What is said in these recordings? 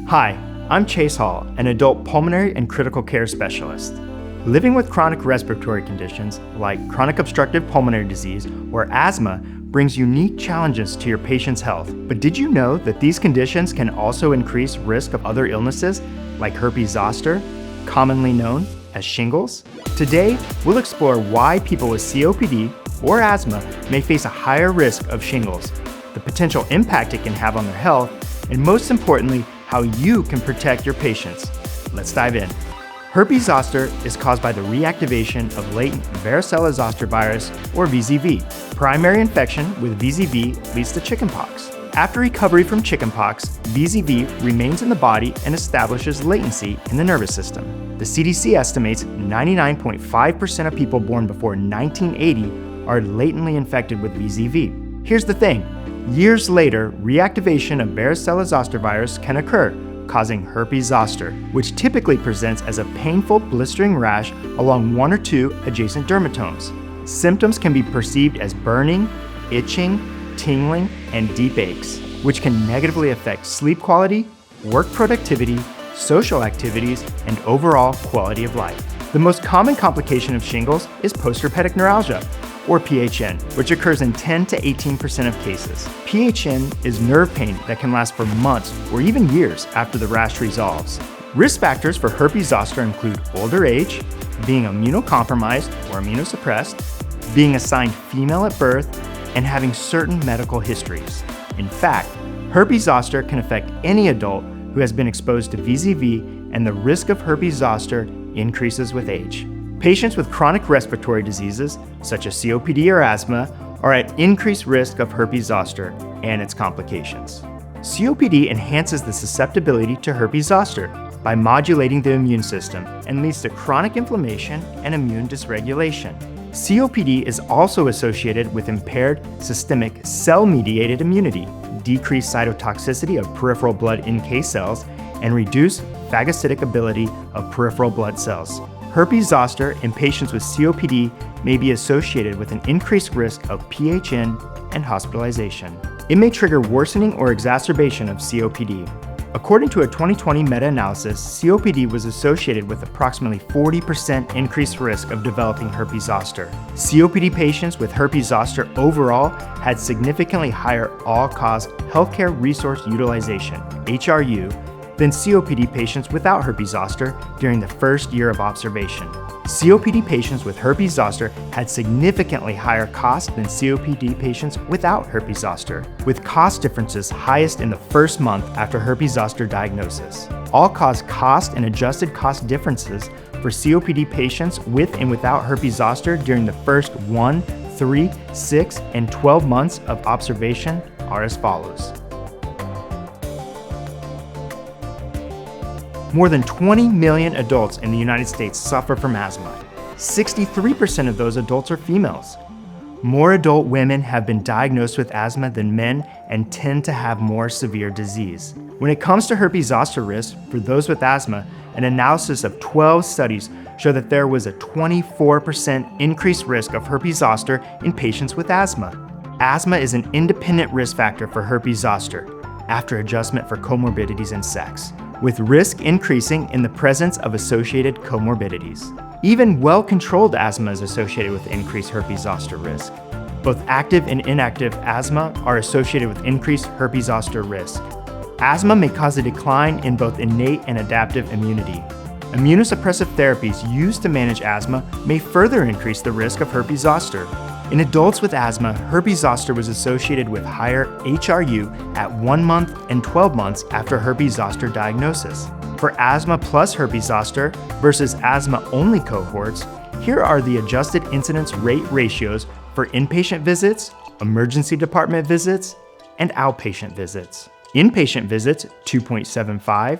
Hi, I'm Chase Hall, an adult pulmonary and critical care specialist. Living with chronic respiratory conditions like chronic obstructive pulmonary disease or asthma brings unique challenges to your patient's health. But did you know that these conditions can also increase risk of other illnesses like herpes zoster, commonly known as shingles? Today, we'll explore why people with COPD or asthma may face a higher risk of shingles, the potential impact it can have on their health, and most importantly, how you can protect your patients. Let's dive in. Herpes zoster is caused by the reactivation of latent varicella zoster virus, or VZV. Primary infection with VZV leads to chickenpox. After recovery from chickenpox, VZV remains in the body and establishes latency in the nervous system. The CDC estimates 99.5% of people born before 1980 are latently infected with VZV. Here's the thing. Years later, reactivation of varicella zoster virus can occur, causing herpes zoster, which typically presents as a painful blistering rash along one or two adjacent dermatomes. Symptoms can be perceived as burning, itching, tingling, and deep aches, which can negatively affect sleep quality, work productivity, social activities, and overall quality of life. The most common complication of shingles is postherpetic neuralgia, or PHN, which occurs in 10 to 18% of cases. PHN is nerve pain that can last for months or even years after the rash resolves. Risk factors for herpes zoster include older age, being immunocompromised or immunosuppressed, being assigned female at birth, and having certain medical histories. In fact, herpes zoster can affect any adult who has been exposed to VZV, and the risk of herpes zoster increases with age. Patients with chronic respiratory diseases, such as COPD or asthma, are at increased risk of herpes zoster and its complications. COPD enhances the susceptibility to herpes zoster by modulating the immune system and leads to chronic inflammation and immune dysregulation. COPD is also associated with impaired systemic cell-mediated immunity, decreased cytotoxicity of peripheral blood NK cells, and reduced phagocytic ability of peripheral blood cells. Herpes zoster in patients with COPD may be associated with an increased risk of PHN and hospitalization. It may trigger worsening or exacerbation of COPD. According to a 2020 meta-analysis, COPD was associated with approximately 40% increased risk of developing herpes zoster. COPD patients with herpes zoster overall had significantly higher all-cause healthcare resource utilization, HRU, than COPD patients without herpes zoster during the first year of observation. COPD patients with herpes zoster had significantly higher costs than COPD patients without herpes zoster, with cost differences highest in the first month after herpes zoster diagnosis. All-cause cost and adjusted cost differences for COPD patients with and without herpes zoster during the first 1, 3, 6, and 12 months of observation are as follows. More than 20 million adults in the United States suffer from asthma. 63% of those adults are females. More adult women have been diagnosed with asthma than men and tend to have more severe disease. When it comes to herpes zoster risk for those with asthma, an analysis of 12 studies showed that there was a 24% increased risk of herpes zoster in patients with asthma. Asthma is an independent risk factor for herpes zoster after adjustment for comorbidities and sex, with risk increasing in the presence of associated comorbidities. Even well-controlled asthma is associated with increased herpes zoster risk. Both active and inactive asthma are associated with increased herpes zoster risk. Asthma may cause a decline in both innate and adaptive immunity. Immunosuppressive therapies used to manage asthma may further increase the risk of herpes zoster. In adults with asthma, herpes zoster was associated with higher HRU at 1 month and 12 months after herpes zoster diagnosis. For asthma plus herpes zoster versus asthma-only cohorts, here are the adjusted incidence rate ratios for inpatient visits, emergency department visits, and outpatient visits. Inpatient visits, 2.75,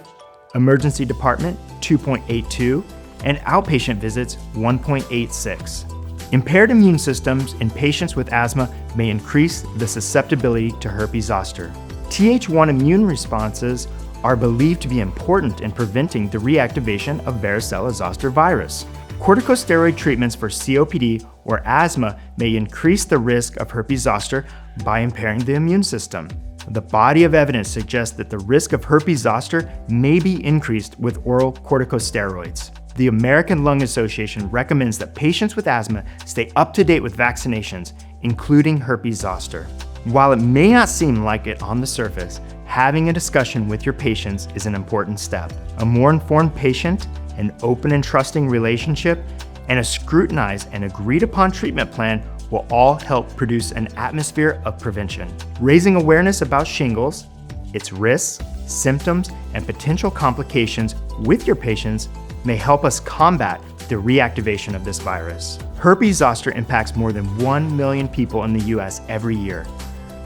emergency department, 2.82, and outpatient visits, 1.86. Impaired immune systems in patients with asthma may increase the susceptibility to herpes zoster. Th1 immune responses are believed to be important in preventing the reactivation of varicella zoster virus. Corticosteroid treatments for COPD or asthma may increase the risk of herpes zoster by impairing the immune system. The body of evidence suggests that the risk of herpes zoster may be increased with oral corticosteroids. The American Lung Association recommends that patients with asthma stay up to date with vaccinations, including herpes zoster. While it may not seem like it on the surface, having a discussion with your patients is an important step. A more informed patient, an open and trusting relationship, and a scrutinized and agreed upon treatment plan will all help produce an atmosphere of prevention. Raising awareness about shingles, its risks, symptoms, and potential complications with your patients may help us combat the reactivation of this virus. Herpes zoster impacts more than 1 million people in the US every year.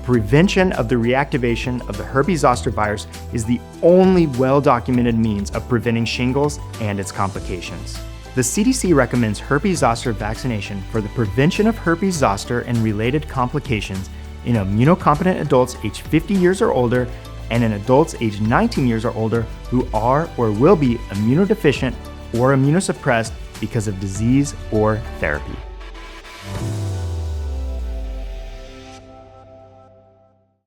Prevention of the reactivation of the herpes zoster virus is the only well-documented means of preventing shingles and its complications. The CDC recommends herpes zoster vaccination for the prevention of herpes zoster and related complications in immunocompetent adults aged 50 years or older and in adults aged 19 years or older who are or will be immunodeficient or immunosuppressed because of disease or therapy.